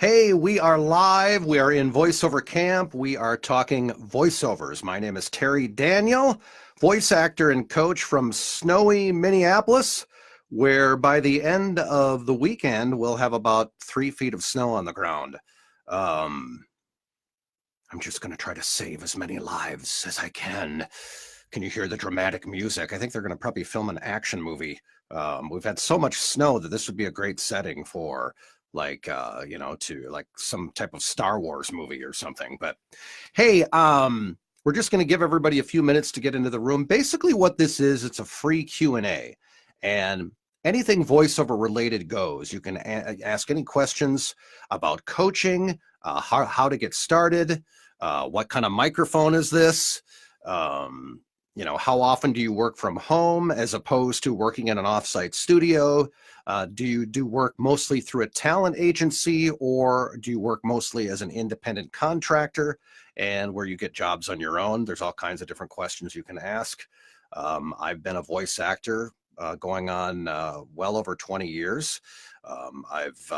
Hey, we are live. We are in Voiceover Camp. We are talking voiceovers. My name is Terry Daniel, voice actor and coach from snowy Minneapolis, where by the end of the weekend, we'll have about 3 feet of snow on the ground. I'm just going to try to save as many lives as I can. Can you hear the dramatic music? I think they're going to probably film an action movie. We've had so much snow that this would be a great setting for to like some type of Star Wars movie or something. But hey, we're just going to give everybody a few minutes to get into the room. Basically what this is, it's a free Q&A, and anything voiceover related goes. You can ask any questions about coaching, how to get started, what kind of microphone is this, how often do you work from home as opposed to working in an offsite studio? Do you do work mostly through a talent agency, or do you work mostly as an independent contractor and where you get jobs on your own? There's all kinds of different questions you can ask. I've been a voice actor going on well over 20 years. I've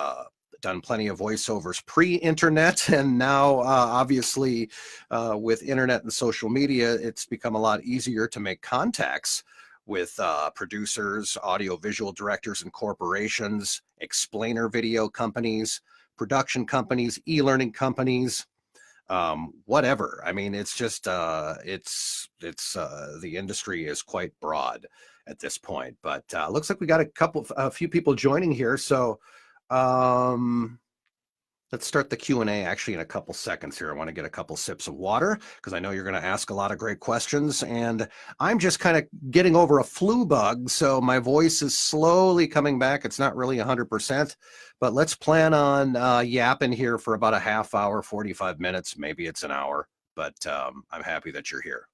done plenty of voiceovers pre-internet, and now obviously with internet and social media, it's become a lot easier to make contacts with producers, audio-visual directors and corporations, explainer video companies, production companies, e-learning companies, whatever. I mean, it's just the industry is quite broad at this point. But looks like we got a few people joining here, so let's start the Q&A actually in a couple seconds here. I want to get a couple sips of water because I know you're going to ask a lot of great questions, and I'm just kind of getting over a flu bug, so my voice is slowly coming back. It's not really 100%, but let's plan on yapping here for about a half hour, 45 minutes, maybe it's an hour, but I'm happy that you're here.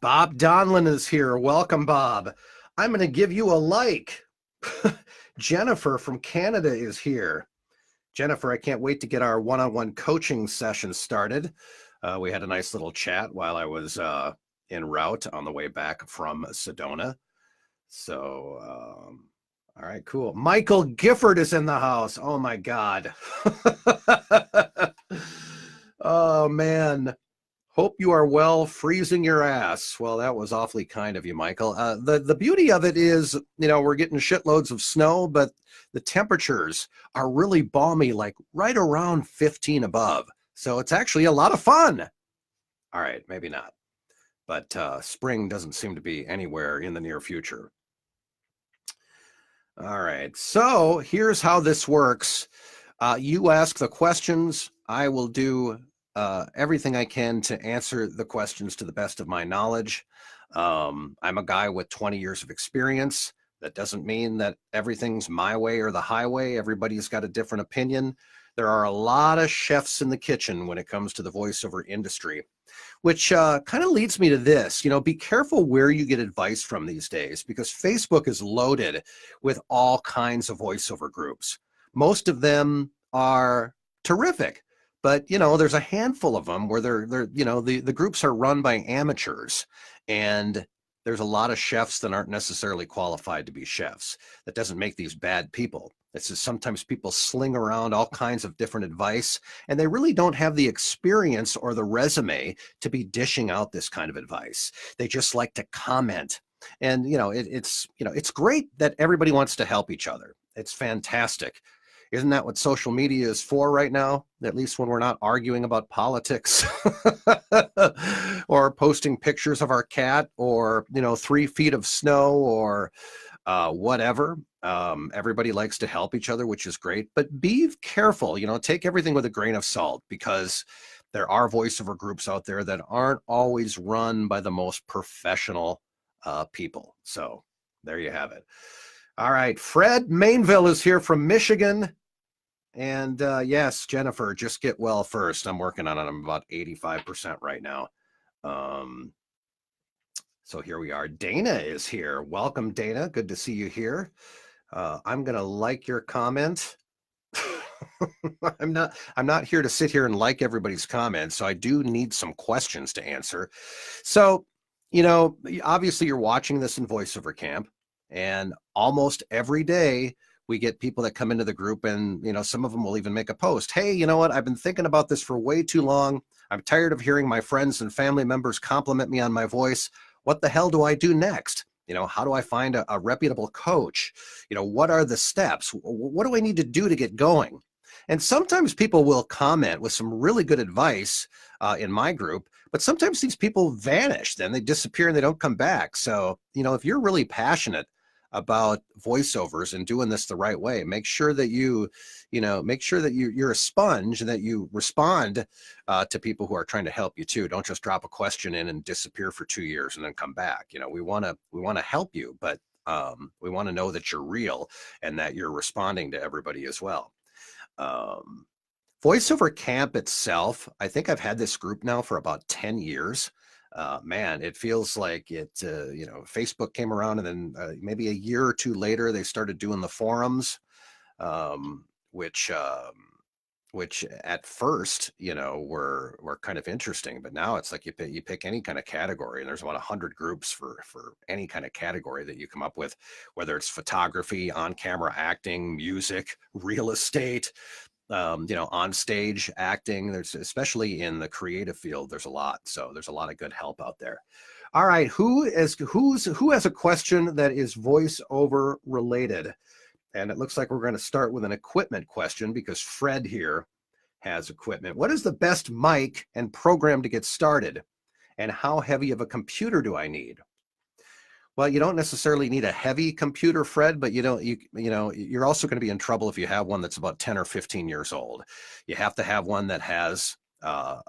Bob Donlin is here. Welcome, Bob. I'm going to give you a like. Jennifer from Canada is here. Jennifer, I can't wait to get our one-on-one coaching session started. We had a nice little chat while I was en route on the way back from Sedona. So, all right, cool. Michael Gifford is in the house. Oh my God. Oh man. Hope you are well, freezing your ass. Well, that was awfully kind of you, Michael. The beauty of it is, we're getting shitloads of snow, but the temperatures are really balmy, like right around 15 above. So it's actually a lot of fun. All right, maybe not. But spring doesn't seem to be anywhere in the near future. All right, so here's how this works. You ask the questions. I will do everything I can to answer the questions to the best of my knowledge. I'm a guy with 20 years of experience. That doesn't mean that everything's my way or the highway. Everybody's got a different opinion. There are a lot of chefs in the kitchen when it comes to the voiceover industry, which kind of leads me to this. Be careful where you get advice from these days, because Facebook is loaded with all kinds of voiceover groups. Most of them are terrific, but there's a handful of them where the groups are run by amateurs, and there's a lot of chefs that aren't necessarily qualified to be chefs. That doesn't make these bad people. It's just sometimes people sling around all kinds of different advice, and they really don't have the experience or the resume to be dishing out this kind of advice. They just like to comment. And it's great that everybody wants to help each other. It's fantastic. Isn't that what social media is for right now? At least when we're not arguing about politics or posting pictures of our cat, or 3 feet of snow, or whatever. Everybody likes to help each other, which is great, but be careful, take everything with a grain of salt, because there are voiceover groups out there that aren't always run by the most professional people. So there you have it. All right, Fred Mainville is here from Michigan. And yes, Jennifer, just get well first. I'm working on it. I'm about 85% right now. So here we are. Dana is here. Welcome, Dana. Good to see you here. I'm going to like your comment. I'm not here to sit here and like everybody's comments. So I do need some questions to answer. So, obviously you're watching this in Voiceover Camp, and almost every day we get people that come into the group and, some of them will even make a post. Hey, you know what? I've been thinking about this for way too long. I'm tired of hearing my friends and family members compliment me on my voice. What the hell do I do next? How do I find a reputable coach? What are the steps? What do I need to do to get going? And sometimes people will comment with some really good advice in my group, but sometimes these people vanish, then they disappear and they don't come back. So, if you're really passionate about voiceovers and doing this the right way, make sure that you're a sponge and that you respond to people who are trying to help you too. Don't just drop a question in and disappear for 2 years and then come back. We want to help you, but we want to know that you're real and that you're responding to everybody as well. Voiceover Camp itself, I think I've had this group now for about 10 years. Man, it feels like Facebook came around and then maybe a year or two later, they started doing the forums, which at first, were kind of interesting, but now it's like you pick any kind of category and there's about 100 groups for any kind of category that you come up with, whether it's photography, on-camera acting, music, real estate, on stage acting. There's, especially in the creative field, there's a lot. So there's a lot of good help out there. All right. Who has a question that is voiceover related? And it looks like we're going to start with an equipment question because Fred here has equipment. What is the best mic and program to get started? And how heavy of a computer do I need? Well, you don't necessarily need a heavy computer, Fred, but you're also going to be in trouble if you have one that's about 10 or 15 years old. You have to have one that has a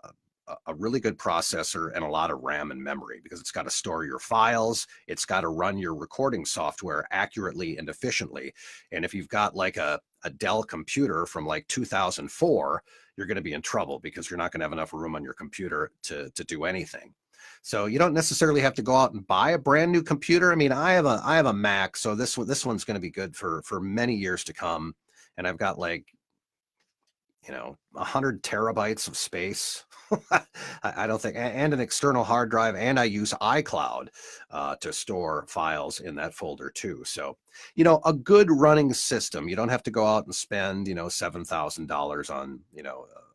really good processor and a lot of RAM and memory, because it's got to store your files. It's got to run your recording software accurately and efficiently. And if you've got like a Dell computer from like 2004, you're going to be in trouble because you're not going to have enough room on your computer to do anything. So you don't necessarily have to go out and buy a brand new computer. I mean, I have a Mac, so this one's going to be good for many years to come. And I've got like 100 terabytes of space. I don't think, and an external hard drive, and I use iCloud to store files in that folder too. So, a good running system. You don't have to go out and spend, $7,000 on,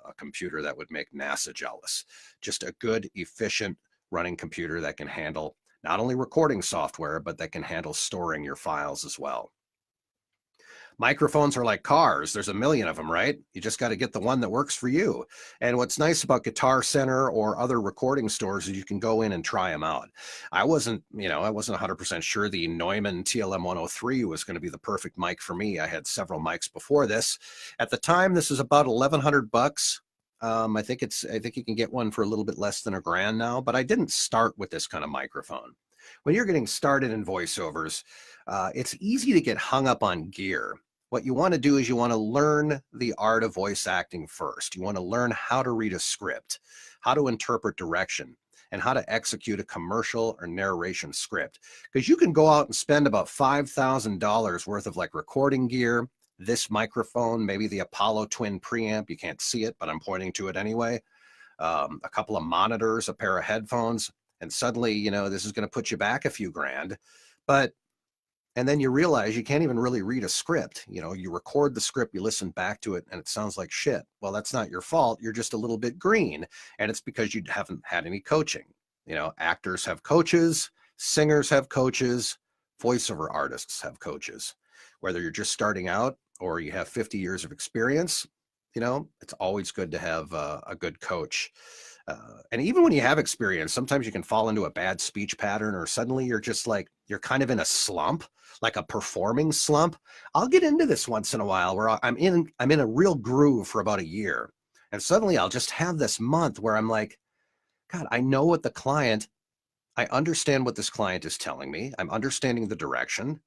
a computer that would make NASA jealous. Just a good, efficient running computer that can handle not only recording software, but that can handle storing your files as well. Microphones are like cars. There's a million of them, right? You just got to get the one that works for you. And what's nice about Guitar Center or other recording stores is you can go in and try them out. I wasn't 100% sure the Neumann TLM 103 was going to be the perfect mic for me. I had several mics before this. At the time, this is about $1,100. I think you can get one for a little bit less than $1,000 now, but I didn't start with this kind of microphone. When you're getting started in voiceovers, it's easy to get hung up on gear. What you want to do is you want to learn the art of voice acting first. You want to learn how to read a script, how to interpret direction, and how to execute a commercial or narration script. Because you can go out and spend about $5,000 worth of like recording gear, this microphone, maybe the Apollo Twin preamp. You can't see it, but I'm pointing to it anyway. A couple of monitors, a pair of headphones, and suddenly, this is going to put you back a few grand. And then you realize you can't even really read a script. You record the script, you listen back to it, and it sounds like shit. Well, that's not your fault. You're just a little bit green. And it's because you haven't had any coaching. Actors have coaches, singers have coaches, voiceover artists have coaches. Whether you're just starting out or you have 50 years of experience, it's always good to have a good coach. And even when you have experience, sometimes you can fall into a bad speech pattern, or suddenly you're just like, you're kind of in a slump, like a performing slump. I'll get into this once in a while where I'm in a real groove for about a year. And suddenly I'll just have this month where I'm like, God, I understand what this client is telling me. I'm understanding the direction.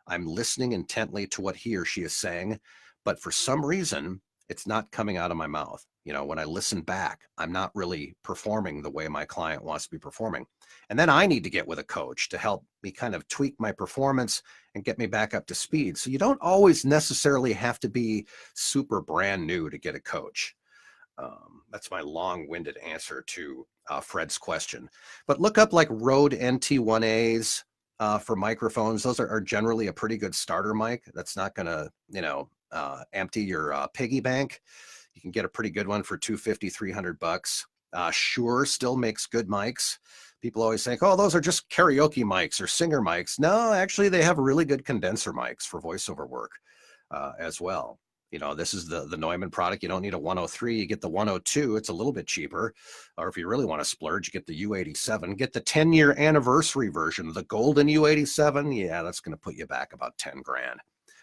I'm listening intently to what he or she is saying. But for some reason, it's not coming out of my mouth. When I listen back, I'm not really performing the way my client wants to be performing. And then I need to get with a coach to help me kind of tweak my performance and get me back up to speed. So you don't always necessarily have to be super brand new to get a coach. That's my long-winded answer to Fred's question. But look up like Rode NT1As, for microphones. Those are generally a pretty good starter mic. That's not going to, empty your piggy bank. You can get a pretty good one for $250, $300. Shure still makes good mics. People always think, oh, those are just karaoke mics or singer mics. No, actually, they have really good condenser mics for voiceover work as well. This is the Neumann product. You don't need a 103. You get the 102. It's a little bit cheaper. Or if you really want to splurge, you get the U87. Get the 10-year anniversary version, the golden U87. Yeah, that's going to put you back about 10 grand.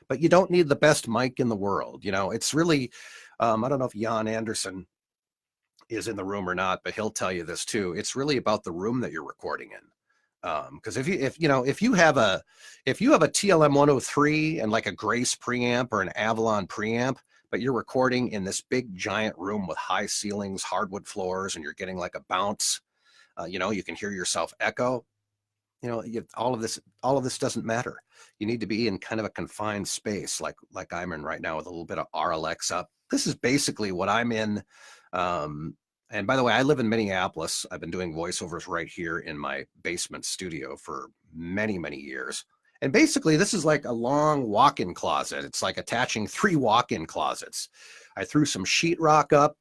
But you don't need the best mic in the world. It's really, I don't know if Jan Anderson is in the room or not, but he'll tell you this too. It's really about the room that you're recording in. Because if you have a TLM 103 and like a Grace preamp or an Avalon preamp, but you're recording in this big giant room with high ceilings, hardwood floors, and you're getting like a bounce, you can hear yourself echo. All of this doesn't matter. You need to be in kind of a confined space, like I'm in right now, with a little bit of RLX up. This is basically what I'm in. And by the way, I live in Minneapolis. I've been doing voiceovers right here in my basement studio for many, many years. And basically, this is like a long walk-in closet. It's like attaching 3 walk-in closets. I threw some sheetrock up,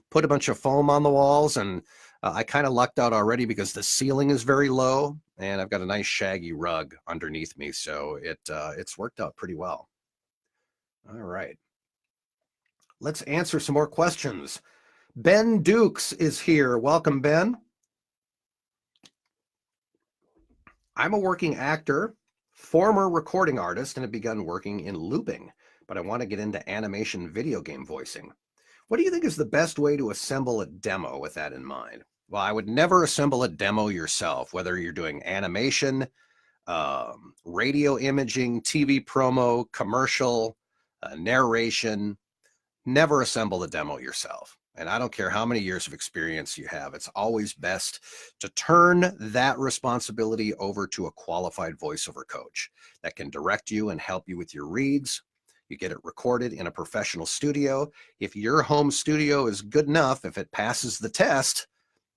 put a bunch of foam on the walls, and I kind of lucked out already because the ceiling is very low, and I've got a nice shaggy rug underneath me, so it's worked out pretty well. All right. Let's answer some more questions. Ben Dukes is here. Welcome, Ben. I'm a working actor, former recording artist, and have begun working in looping, but I want to get into animation video game voicing. What do you think is the best way to assemble a demo with that in mind? Well, I would never assemble a demo yourself, whether you're doing animation, radio imaging, TV promo, commercial, narration. Never assemble the demo yourself. And I don't care how many years of experience you have, it's always best to turn that responsibility over to a qualified voiceover coach that can direct you and help you with your reads. You get it recorded in a professional studio. If your home studio is good enough, if it passes the test,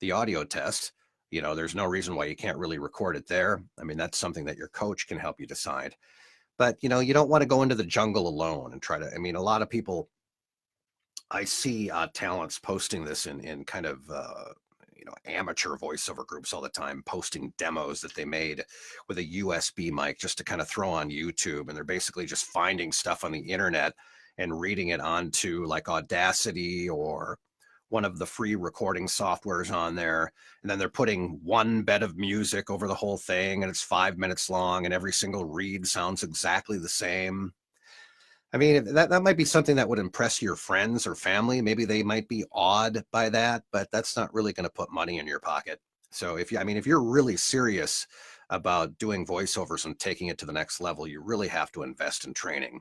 the audio test, there's no reason why you can't really record it there. I mean, that's something that your coach can help you decide. But, you don't want to go into the jungle alone and try to, a lot of people, I see talents posting this in kind of, amateur voiceover groups all the time, posting demos that they made with a USB mic just to kind of throw on YouTube. And they're basically just finding stuff on the internet and reading it onto like Audacity or one of the free recording softwares on there. And then they're putting one bed of music over the whole thing, and it's 5 minutes long, and every single read sounds exactly the same. That might be something that would impress your friends or family. Maybe they might be awed by that, but that's not really going to put money in your pocket. So if you're really serious about doing voiceovers and taking it to the next level, you really have to invest in training.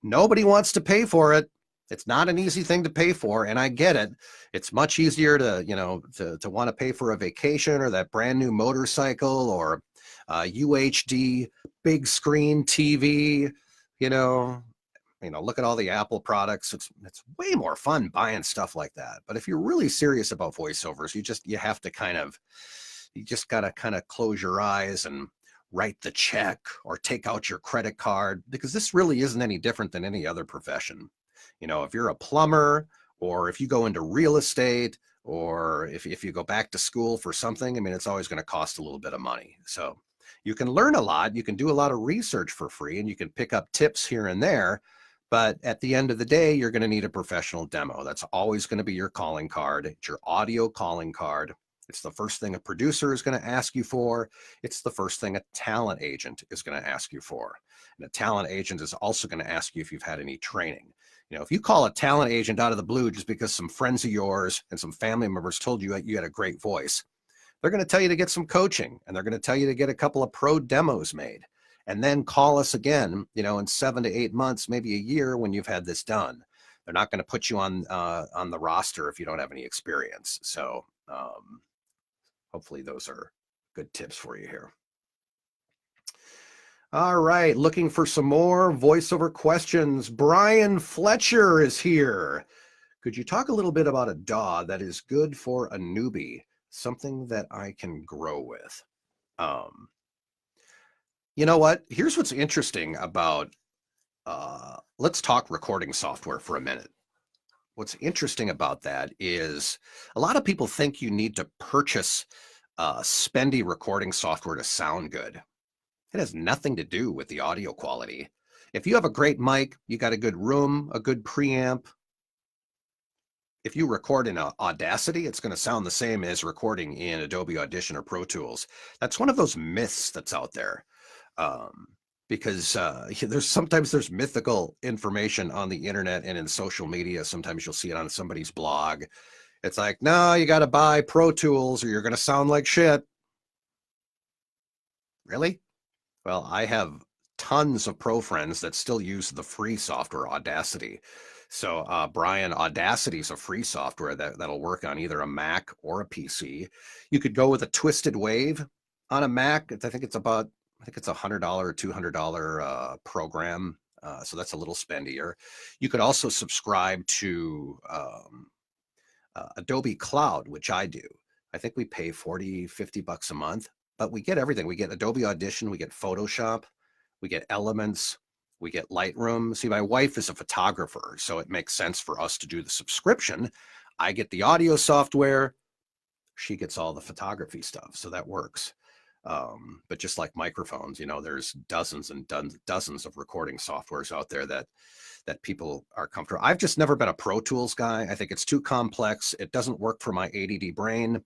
Nobody wants to pay for it. It's not an easy thing to pay for, and I get it. It's much easier to want to pay for a vacation or that brand new motorcycle or UHD big screen TV, look at all the Apple products. It's way more fun buying stuff like that. But if you're really serious about voiceovers, you just gotta kind of close your eyes and write the check or take out your credit card, because this really isn't any different than any other profession. If you're a plumber, or if you go into real estate, or if you go back to school for something, it's always going to cost a little bit of money. So you can learn a lot, you can do a lot of research for free, and you can pick up tips here and there. But at the end of the day, you're going to need a professional demo. That's always going to be your calling card. It's your audio calling card. It's the first thing a producer is going to ask you for. It's the first thing a talent agent is going to ask you for. And a talent agent is also going to ask you if you've had any training. If you call a talent agent out of the blue just because some friends of yours and some family members told you you had a great voice, they're going to tell you to get some coaching, and they're going to tell you to get a couple of pro demos made. And then call us again, in 7 to 8 months, maybe a year, when you've had this done. They're not going to put you on the roster if you don't have any experience. So hopefully those are good tips for you here. All right, looking for some more voiceover questions. Brian Fletcher is here. Could you talk a little bit about a DAW that is good for a newbie, something that I can grow with? You know what? Here's what's interesting about, let's talk recording software for a minute. What's interesting about that is a lot of people think you need to purchase spendy recording software to sound good. It has nothing to do with the audio quality. If you have a great mic, you got a good room, a good preamp. If you record in Audacity, it's going to sound the same as recording in Adobe Audition or Pro Tools. That's one of those myths that's out there. Because there's mythical information on the internet and in social media. Sometimes you'll see it on somebody's blog. It's like, no, you got to buy Pro Tools or you're going to sound like shit. Really? Well, I have tons of pro friends that still use the free software Audacity. So Brian, Audacity is a free software that'll work on either a Mac or a PC. You could go with a Twisted Wave on a Mac. I think it's a $100 or $200 program. So that's a little spendier. You could also subscribe to Adobe Cloud, which I do. I think we pay $40-50 a month, but we get everything. We get Adobe Audition, we get Photoshop, we get Elements, we get Lightroom. See, my wife is a photographer, so it makes sense for us to do the subscription. I get the audio software, she gets all the photography stuff, so that works. But just like microphones, there's dozens and dozens of recording softwares out there that people are comfortable. I've just never been a Pro Tools guy. I think it's too complex. It doesn't work for my ADD brain.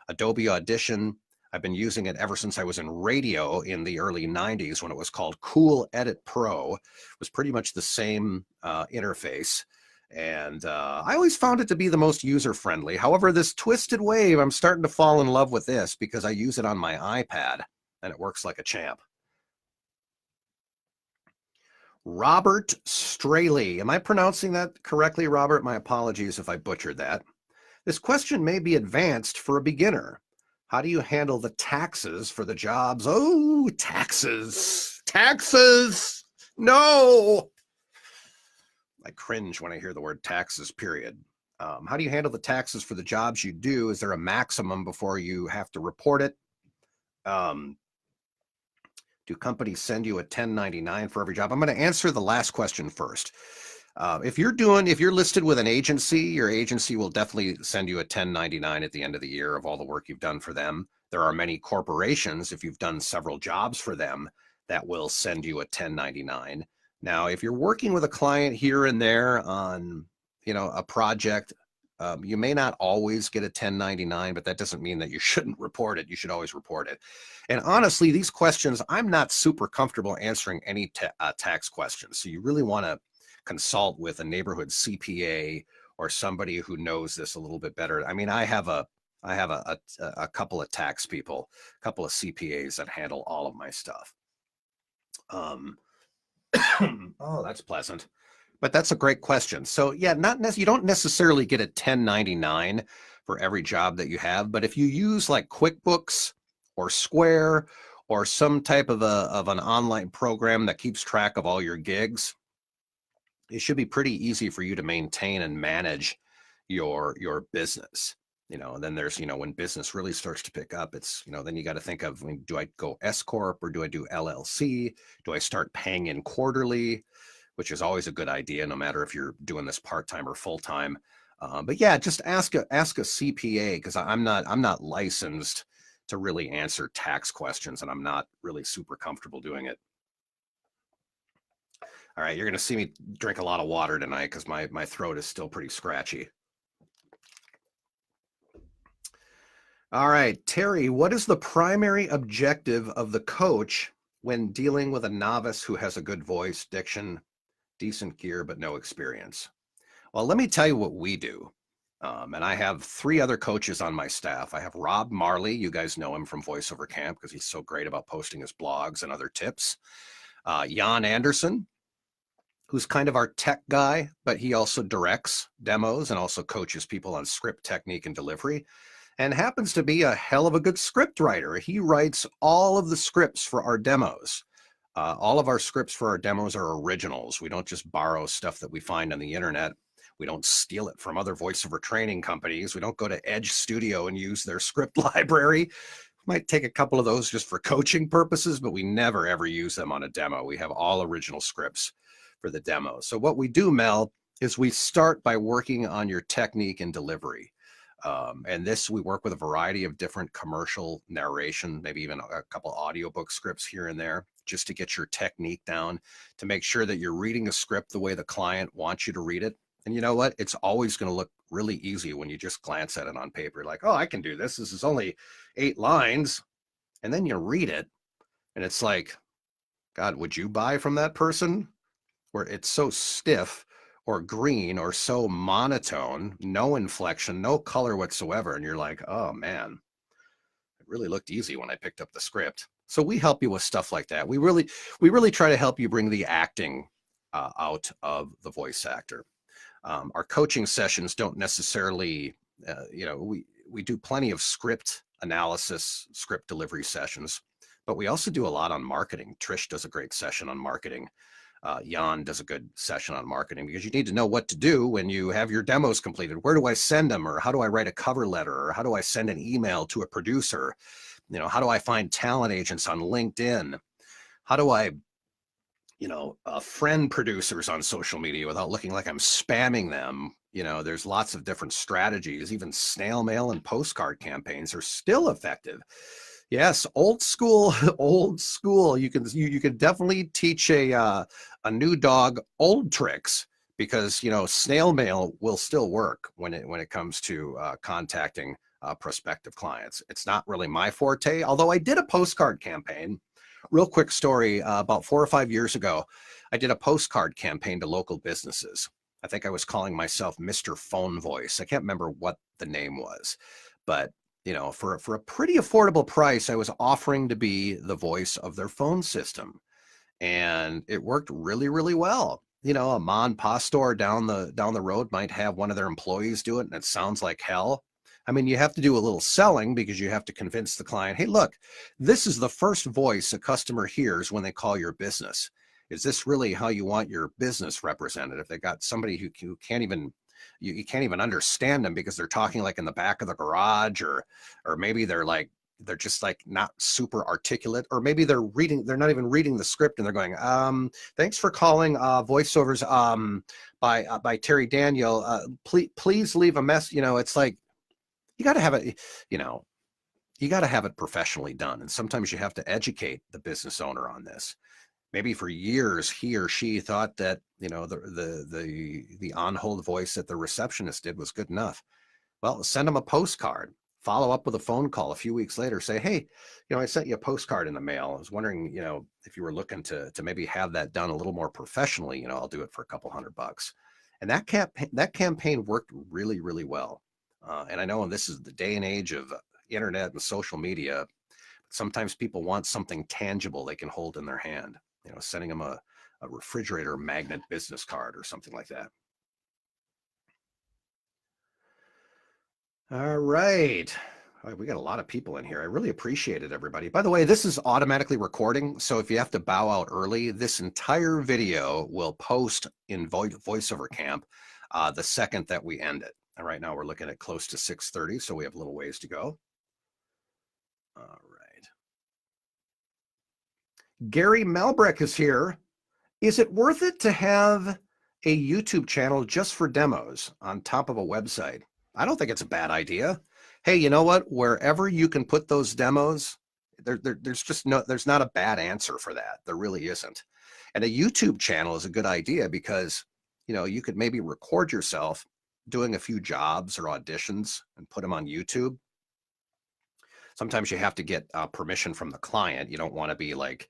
Adobe Audition, I've been using it ever since I was in radio in the early 90s when it was called Cool Edit Pro. It was pretty much the same interface. And I always found it to be the most user-friendly. However, this Twisted Wave, I'm starting to fall in love with this because I use it on my iPad and it works like a champ. Robert Straley. Am I pronouncing that correctly, Robert? My apologies if I butchered that. This question may be advanced for a beginner. How do you handle the taxes for the jobs? Oh, taxes. Taxes. No. I cringe when I hear the word taxes, period. How do you handle the taxes for the jobs you do? Is there a maximum before you have to report it? Do companies send you a 1099 for every job? I'm going to answer the last question first. If you're listed with an agency, your agency will definitely send you a 1099 at the end of the year of all the work you've done for them. There are many corporations, if you've done several jobs for them, that will send you a 1099. Now, if you're working with a client here and there on, a project, you may not always get a 1099, but that doesn't mean that you shouldn't report it. You should always report it. And honestly, these questions, I'm not super comfortable answering any tax questions. So you really want to consult with a neighborhood CPA or somebody who knows this a little bit better. I mean, I have a couple of tax people, a couple of CPAs that handle all of my stuff. Oh, that's pleasant. But that's a great question. So yeah, you don't necessarily get a 1099 for every job that you have, but if you use like QuickBooks or Square or some type of an online program that keeps track of all your gigs, it should be pretty easy for you to maintain and manage your business. And then there's, when business really starts to pick up, it's, then you got to think of, do I go S Corp or do I do LLC? Do I start paying in quarterly, which is always a good idea, no matter if you're doing this part-time or full-time. But yeah, just ask a CPA, because I'm not licensed to really answer tax questions, and I'm not really super comfortable doing it. All right, you're going to see me drink a lot of water tonight because my throat is still pretty scratchy. All right, Terry, what is the primary objective of the coach when dealing with a novice who has a good voice, diction, decent gear, but no experience? Well, let me tell you what we do. And I have 3 other coaches on my staff. I have Rob Marley. You guys know him from Voiceover Camp because he's so great about posting his blogs and other tips. Jan Anderson, who's kind of our tech guy, but he also directs demos and also coaches people on script technique and delivery, and happens to be a hell of a good script writer. He writes all of the scripts for our demos. All of our scripts for our demos are originals. We don't just borrow stuff that we find on the internet. We don't steal it from other voiceover training companies. We don't go to Edge Studio and use their script library. Might take a couple of those just for coaching purposes, but we never ever use them on a demo. We have all original scripts for the demo. So what we do, Mel, is we start by working on your technique and delivery. And this, we work with a variety of different commercial narration, maybe even a couple audiobook scripts here and there, just to get your technique down, to make sure that you're reading a script the way the client wants you to read it. And you know what? It's always going to look really easy when you just glance at it on paper. Like, oh, I can do this. This is only 8 lines. And then you read it and it's like, God, would you buy from that person? Where it's so stiff or green or so monotone, no inflection, no color whatsoever. And you're like, oh man, it really looked easy when I picked up the script. So we help you with stuff like that. We really try to help you bring the acting out of the voice actor. Our coaching sessions don't necessarily, we do plenty of script analysis, script delivery sessions, but we also do a lot on marketing. Trish does a great session on marketing. Jan does a good session on marketing, because you need to know what to do when you have your demos completed. Where do I send them? Or how do I write a cover letter? Or how do I send an email to a producer? How do I find talent agents on LinkedIn? How do I, friend producers on social media without looking like I'm spamming them? There's lots of different strategies. Even snail mail and postcard campaigns are still effective. Yes, old school, old school. You can definitely teach a new dog old tricks, because snail mail will still work when it comes to contacting prospective clients. It's not really my forte, although I did a postcard campaign. Real quick story, about 4 or 5 years ago, I did a postcard campaign to local businesses. I think I was calling myself Mr. Phone Voice. I can't remember what the name was, but for a pretty affordable price, I was offering to be the voice of their phone system, and it worked really, really well. A mom and pop store down the road might have one of their employees do it, and it sounds like hell. I mean, you have to do a little selling, because you have to convince the client, hey, look, this is the first voice a customer hears when they call your business. Is this really how you want your business represented? If they got somebody who can't even, you can't even understand them because they're talking like in the back of the garage, or maybe they're just like not super articulate, or maybe they're not even reading the script, and they're going, thanks for calling voiceovers by Terry Daniel. Please leave a mess. It's like, you got to have it, you got to have it professionally done. And sometimes you have to educate the business owner on this. Maybe for years he or she thought that the on-hold voice that the receptionist did was good enough. Well, send them a postcard, follow up with a phone call a few weeks later, say, hey, I sent you a postcard in the mail. I was wondering, if you were looking to maybe have that done a little more professionally, I'll do it for a couple $100. And that campaign worked really, really well. And I know this is the day and age of internet and social media. Sometimes people want something tangible they can hold in their hand. Sending them a refrigerator magnet business card or something like that. All right. We got a lot of people in here. I really appreciate it, everybody. By the way, this is automatically recording, so if you have to bow out early, this entire video will post in Voiceover Camp the second that we end it. And right now we're looking at close to 6:30, so we have a little ways to go. All right. Gary Malbreck is here. Is it worth it to have a YouTube channel just for demos on top of a website? I don't think it's a bad idea. Hey, you know what? Wherever you can put those demos, there's not a bad answer for that. There really isn't. And a YouTube channel is a good idea, because you could maybe record yourself doing a few jobs or auditions and put them on YouTube. Sometimes you have to get permission from the client. You don't want to be like,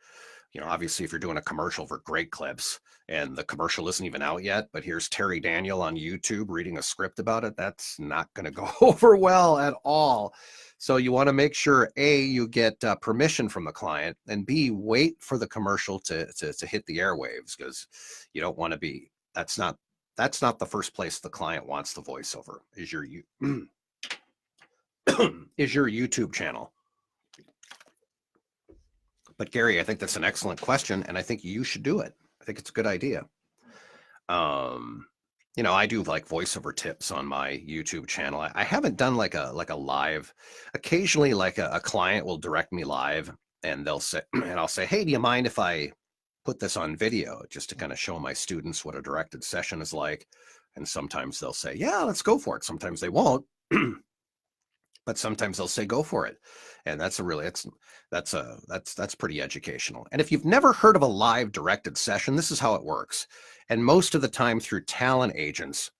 obviously if you're doing a commercial for Great Clips and the commercial isn't even out yet, but here's Terry Daniel on YouTube reading a script about it, that's not going to go over well at all. So you want to make sure, A, you get permission from the client, and B, wait for the commercial to hit the airwaves, because you don't want to be, that's not the first place the client wants the voiceover, is your YouTube channel. But Gary, I think that's an excellent question, and I think you should do it. I think it's a good idea. I do like voiceover tips on my YouTube channel. I haven't done like a live. Occasionally, like a client will direct me live, and they'll say, and I'll say, "Hey, do you mind if I put this on video just to kind of show my students what a directed session is like?" And sometimes they'll say, "Yeah, let's go for it." Sometimes they won't, but sometimes they'll say, "Go for it." And that's that's pretty educational. And if you've never heard of a live directed session, this is how it works. And most of the time through talent agents,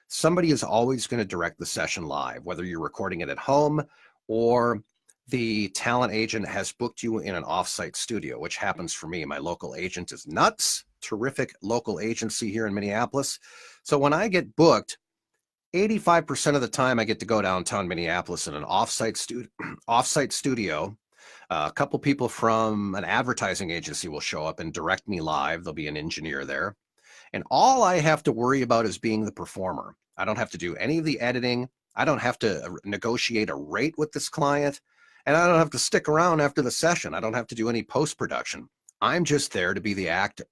somebody is always going to direct the session live, whether you're recording it at home or the talent agent has booked you in an offsite studio, which happens for me. My local agent is nuts, terrific local agency here in Minneapolis. So when I get booked, 85% of the time I get to go downtown Minneapolis in an offsite studio. A couple people from an advertising agency will show up and direct me live. There'll be an engineer there. And all I have to worry about is being the performer. I don't have to do any of the editing. I don't have to negotiate a rate with this client. And I don't have to stick around after the session. I don't have to do any post-production. I'm just there to be the actor.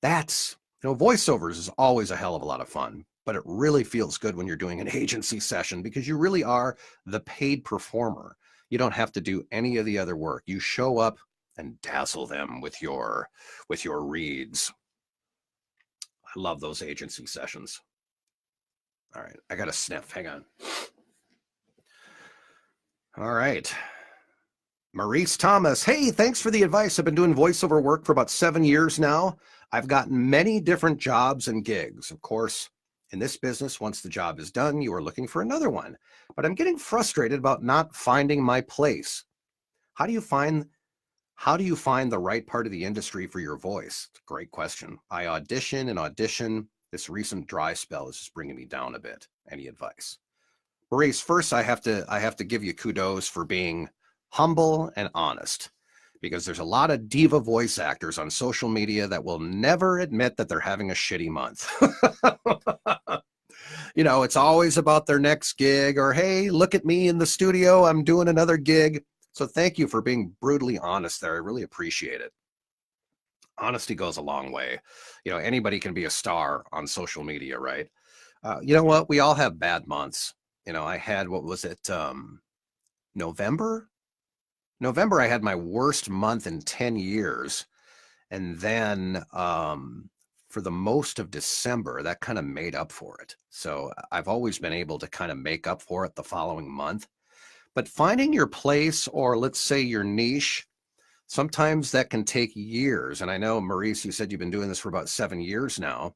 That's, voiceovers is always a hell of a lot of fun, but it really feels good when you're doing an agency session because you really are the paid performer. You don't have to do any of the other work. You show up and dazzle them with your reads. I love those agency sessions. All right, I got a sniff. Hang on. All right. Maurice Thomas. Hey, thanks for the advice. I've been doing voiceover work for about 7 years now. I've gotten many different jobs and gigs. Of course, in this business, once the job is done, you are looking for another one. But I'm getting frustrated about not finding my place. How do you find the right part of the industry for your voice? It's a great question. I audition and audition. This recent dry spell is just bringing me down a bit. Any advice? Maurice, first I have to give you kudos for being humble and honest, because there's a lot of diva voice actors on social media that will never admit that they're having a shitty month. It's always about their next gig or, hey, look at me in the studio, I'm doing another gig. So thank you for being brutally honest there. I really appreciate it. Honesty goes a long way. Anybody can be a star on social media, right? You know what? We all have bad months. I had, what was it? November, I had my worst month in 10 years. And then for the most of December, that kind of made up for it. So I've always been able to kind of make up for it the following month. But finding your place, or let's say your niche, sometimes that can take years. And I know, Maurice, you said you've been doing this for about 7 years now.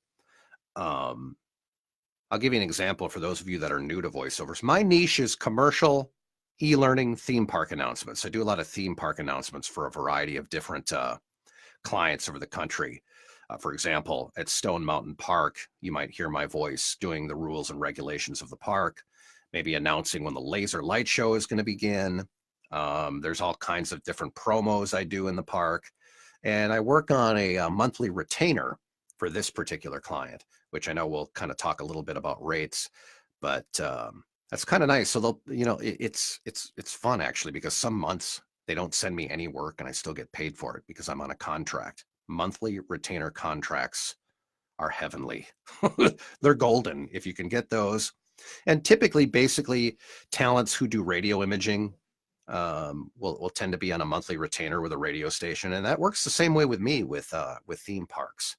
I'll give you an example for those of you that are new to voiceovers. My niche is commercial e-learning theme park announcements. I do a lot of theme park announcements for a variety of different clients over the country. For example, at Stone Mountain Park, you might hear my voice doing the rules and regulations of the park, maybe announcing when the laser light show is going to begin. There's all kinds of different promos I do in the park. And I work on a monthly retainer for this particular client, which I know we'll kind of talk a little bit about rates, but that's kind of nice. So they'll, it's fun actually, because some months they don't send me any work and I still get paid for it because I'm on a contract. Monthly retainer contracts are heavenly. They're golden if you can get those. And typically, basically, talents who do radio imaging will tend to be on a monthly retainer with a radio station, and that works the same way with me with theme parks.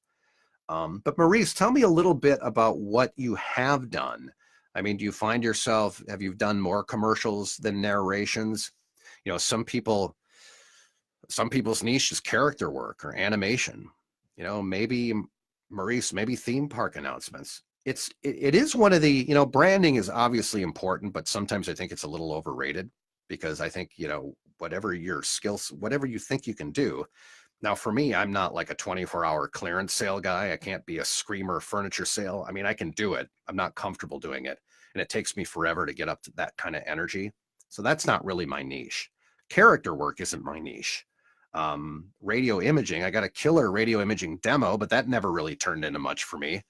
But Maurice, tell me a little bit about what you have done. I mean, do you find yourself, have you done more commercials than narrations? Some people's niche is character work or animation. Maybe Maurice, maybe theme park announcements. It is one of the, branding is obviously important, but sometimes I think it's a little overrated, because I think, whatever your skills, whatever you think you can do. Now, for me, I'm not like a 24-hour clearance sale guy. I can't be a screamer furniture sale. I mean, I can do it. I'm not comfortable doing it. And it takes me forever to get up to that kind of energy. So that's not really my niche. Character work isn't my niche. Radio imaging, I got a killer radio imaging demo, but that never really turned into much for me.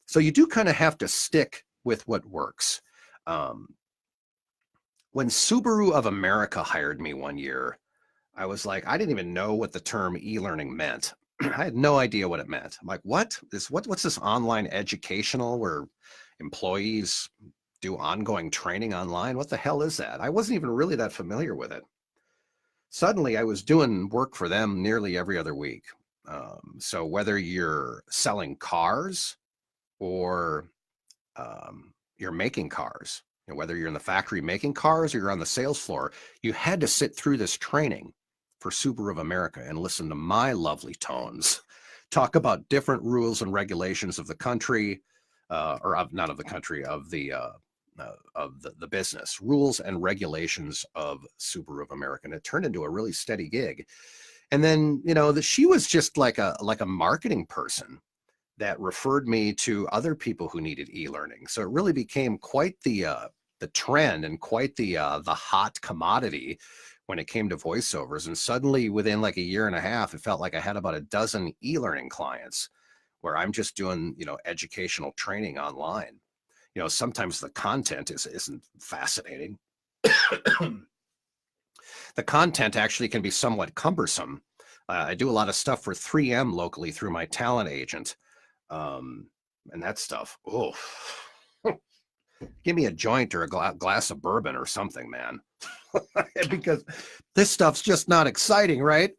So you do kind of have to stick with what works. When Subaru of America hired me one year, I was like, I didn't even know what the term e-learning meant. I had no idea what it meant. I'm like, what's this online educational where employees do ongoing training online? What the hell is that? I wasn't even really that familiar with it. Suddenly I was doing work for them nearly every other week. So whether you're selling cars or you're making cars, whether you're in the factory making cars or you're on the sales floor, you had to sit through this training for Subaru of America and listen to my lovely tones talk about different rules and regulations of the country, not of the country, of the business, rules and regulations of Subaru of America. And it turned into a really steady gig. And then, she was just like a marketing person that referred me to other people who needed e-learning. So it really became quite the trend and quite the hot commodity when it came to voiceovers. And suddenly within like a year and a half, it felt like I had about a dozen e-learning clients where I'm just doing, educational training online. Sometimes the content isn't fascinating. The content actually can be somewhat cumbersome. I do a lot of stuff for 3M locally through my talent agent. And that stuff, oh, give me a joint or a glass of bourbon or something, man. Because this stuff's just not exciting, right?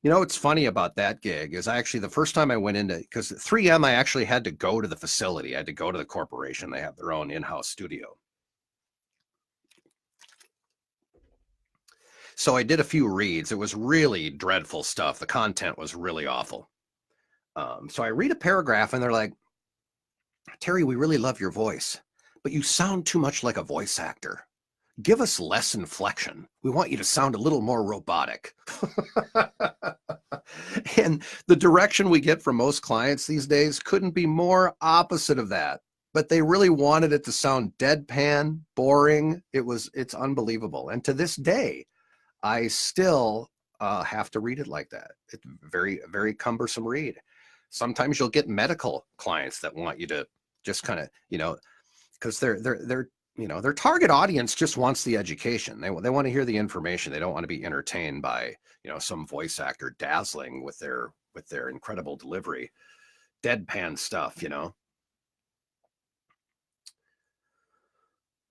What's funny about that gig is the first time I went into, because 3M, I actually had to go to the facility. I had to go to the corporation. They have their own in-house studio. So I did a few reads. It was really dreadful stuff. The content was really awful. So I read a paragraph and they're like, Terry, we really love your voice, but you sound too much like a voice actor. Give us less inflection. We want you to sound a little more robotic. And the direction we get from most clients these days couldn't be more opposite of that. But they really wanted it to sound deadpan, boring. It's unbelievable. And to this day, I still have to read it like that. It's very, very cumbersome read. Sometimes you'll get medical clients that want you to just kind of, because their target audience just wants the education. They want to hear the information. They don't want to be entertained by, some voice actor dazzling with their incredible delivery, deadpan stuff,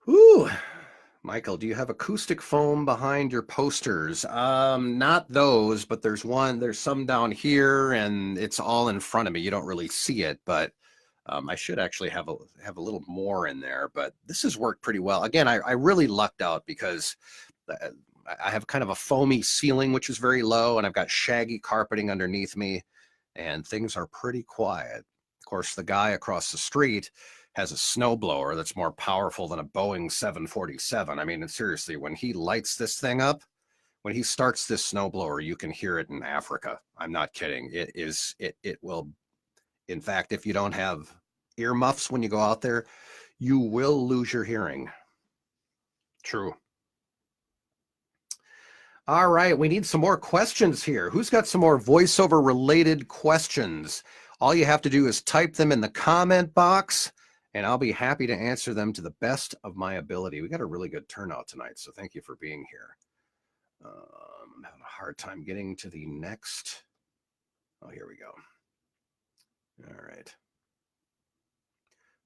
Ooh, Michael, do you have acoustic foam behind your posters? Not those, but there's some down here and it's all in front of me. You don't really see it, but I should actually have a little more in there, but this has worked pretty well. Again, I really lucked out because I have kind of a foamy ceiling, which is very low, and I've got shaggy carpeting underneath me, and things are pretty quiet. Of course, the guy across the street has a snowblower that's more powerful than a Boeing 747. I mean, seriously, when he lights this thing up, when he starts this snowblower, you can hear it in Africa. I'm not kidding. It will, in fact, if you don't have earmuffs when you go out there, you will lose your hearing. True. All right, we need some more questions here. Who's got some more voiceover related questions? All you have to do is type them in the comment box and I'll be happy to answer them to the best of my ability. We got a really good turnout tonight, so thank you for being here. I'm having a hard time getting to the next. Oh, here we go. All right.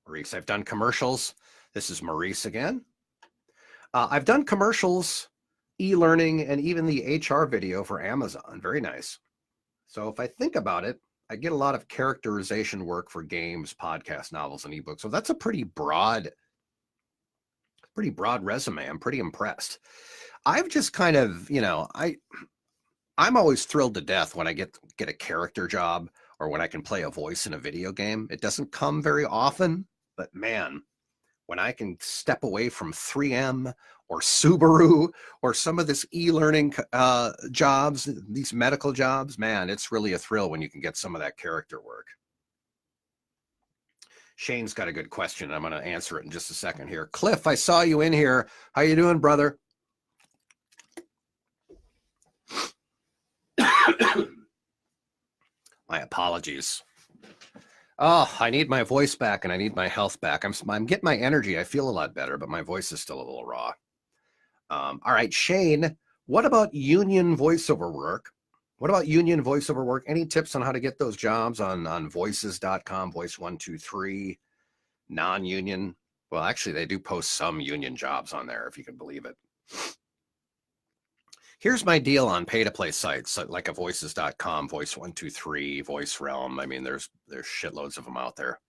Maurice, I've done commercials. This is Maurice again. I've done commercials, e-learning, and even the HR video for Amazon. Very nice. So if I think about it, I get a lot of characterization work for games, podcasts, novels, and ebooks. So that's a pretty broad resume. I'm pretty impressed. I've just kind of, I'm always thrilled to death when I get a character job or when I can play a voice in a video game. It doesn't come very often, but man, when I can step away from 3M or Subaru or some of this e-learning jobs, these medical jobs, man, it's really a thrill when you can get some of that character work. Shane's got a good question. I'm going to answer it in just a second here. Cliff, I saw you in here. How you doing, brother? My apologies. Oh, I need my voice back and I need my health back. I'm getting my energy. I feel a lot better, but my voice is still a little raw. All right, Shane, what about union voiceover work? What about union voiceover work? Any tips on how to get those jobs on voices.com, Voice123, non-union? Well, actually, they do post some union jobs on there, if you can believe it. Here's my deal on pay-to-play sites like a voices.com, Voice123, VoiceRealm. I mean, there's shitloads of them out there.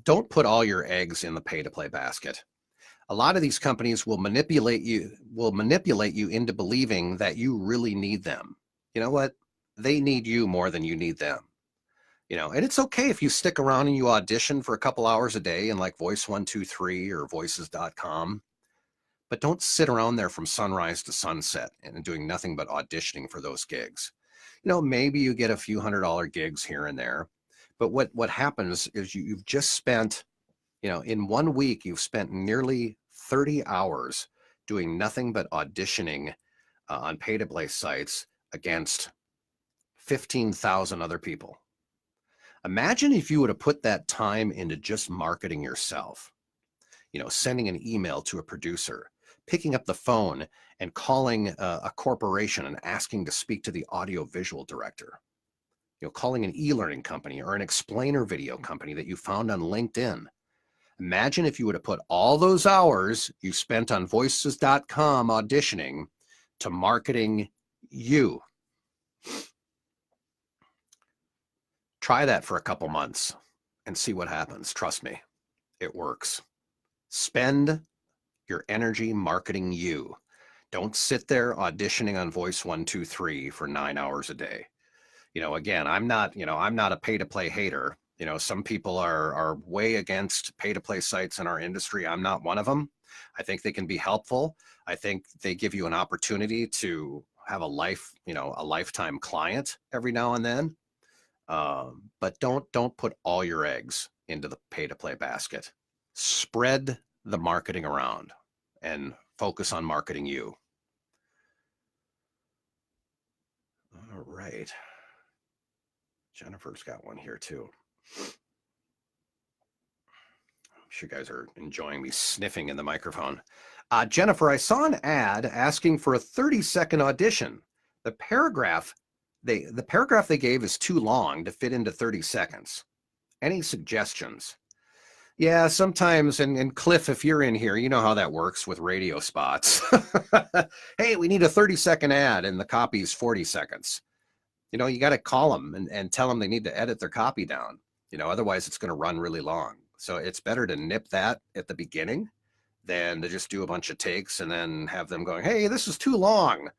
Don't put all your eggs in the pay-to-play basket. A lot of these companies will manipulate you into believing that you really need them. You know what? They need you more than you need them. You know, and it's okay if you stick around and you audition for a couple hours a day in like Voice123 or Voices.com, but don't sit around there from sunrise to sunset and doing nothing but auditioning for those gigs. You know, maybe you get a few $100 gigs here and there, but what happens is you've just spent, you know, in 1 week, you've spent nearly 30 hours doing nothing but auditioning on pay-to-play sites against 15,000 other people. Imagine if you would have put that time into just marketing yourself, you know, sending an email to a producer, picking up the phone and calling a corporation and asking to speak to the audio-visual director, you know, calling an e-learning company or an explainer video company that you found on LinkedIn. Imagine if you would have put all those hours you spent on voices.com auditioning to marketing you. Try that for a couple months and see what happens. Trust me, it works. Spend your energy marketing you. Don't sit there auditioning on Voice123 for 9 hours a day. You know, again, I'm not a pay-to-play hater. You know, some people are way against pay-to-play sites in our industry. I'm not one of them. I think they can be helpful. I think they give you an opportunity to have a lifetime client every now and then. But don't put all your eggs into the pay-to-play basket. Spread the marketing around and focus on marketing you. All right. Jennifer's got one here too. I'm sure you guys are enjoying me sniffing in the microphone. Jennifer, I saw an ad asking for a 30-second audition. The paragraph they gave is too long to fit into 30 seconds. Any suggestions? Yeah, sometimes, and Cliff, if you're in here, you know how that works with radio spots. Hey, we need a 30-second ad and the copy is 40 seconds. You know, you got to call them and tell them they need to edit their copy down. You know, otherwise it's going to run really long. So it's better to nip that at the beginning than to just do a bunch of takes and then have them going, hey, this is too long.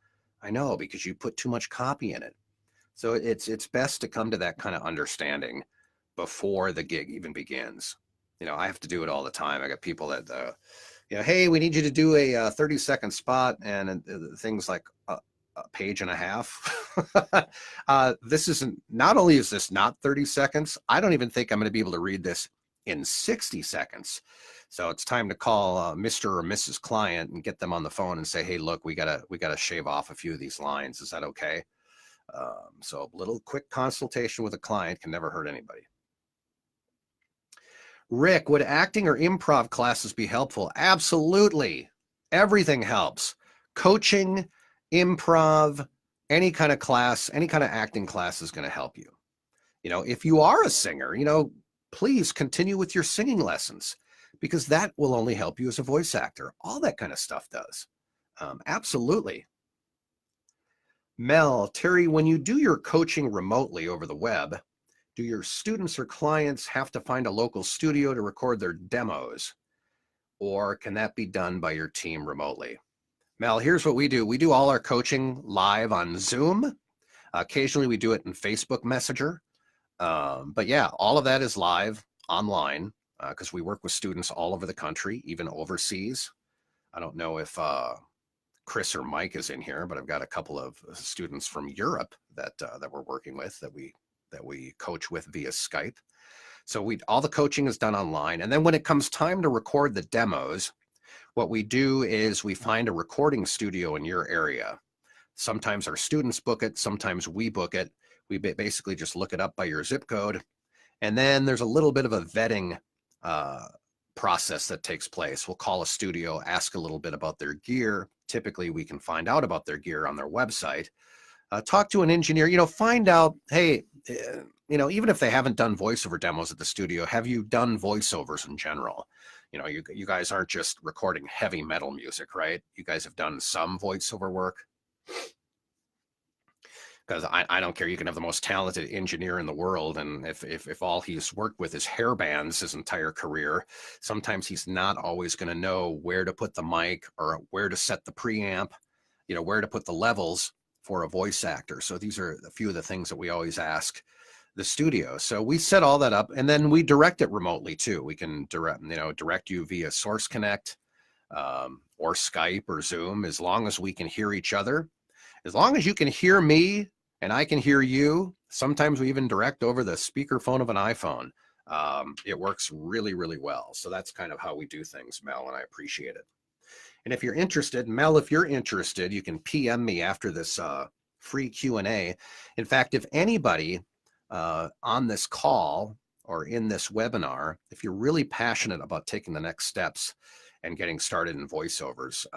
I know, because you put too much copy in it. So it's best to come to that kind of understanding before the gig even begins. You know, I have to do it all the time. I got people that, you know, hey, we need you to do a 30-second spot, and things like a page and a half. This isn't, not only is this not 30 seconds, I don't even think I'm going to be able to read this in 60 seconds. So it's time to call Mr. or Mrs. Client and get them on the phone and say, hey, look, we gotta shave off a few of these lines. Is that okay? So a little quick consultation with a client can never hurt anybody. Rick, would acting or improv classes be helpful? Absolutely. Everything helps. Coaching, improv, any kind of class, any kind of acting class is going to help you. You know, if you are a singer, you know, please continue with your singing lessons, because that will only help you as a voice actor. All that kind of stuff does. Absolutely. Mel, Terry, when you do your coaching remotely over the web, do your students or clients have to find a local studio to record their demos? Or can that be done by your team remotely? Mel, here's what we do. We do all our coaching live on Zoom. Occasionally we do it in Facebook Messenger. But yeah, all of that is live online because we work with students all over the country, even overseas. I don't know if Chris or Mike is in here, but I've got a couple of students from Europe that we're working with that we coach with via Skype. So all the coaching is done online. And then when it comes time to record the demos, what we do is we find a recording studio in your area. Sometimes our students book it, sometimes we book it. We basically just look it up by your zip code. And then there's a little bit of a vetting process that takes place. We'll call a studio, ask a little bit about their gear. Typically, we can find out about their gear on their website. Talk to an engineer, find out, hey, even if they haven't done voiceover demos at the studio, have you done voiceovers in general? You guys aren't just recording heavy metal music, right? You guys have done some voiceover work. Because I don't care. You can have the most talented engineer in the world, and if all he's worked with is hair bands his entire career, sometimes he's not always going to know where to put the mic or where to set the preamp, where to put the levels for a voice actor. So these are a few of the things that we always ask the studio. So we set all that up, and then we direct it remotely too. We can direct you via Source Connect or Skype or Zoom, as long as we can hear each other. As long as you can hear me and I can hear you. Sometimes we even direct over the speakerphone of an iPhone. It works really, really well. So that's kind of how we do things, Mel, and I appreciate it. And if you're interested, Mel, if you're interested, you can PM me after this free Q&A. In fact, if anybody on this call or in this webinar, if you're really passionate about taking the next steps and getting started in voiceovers,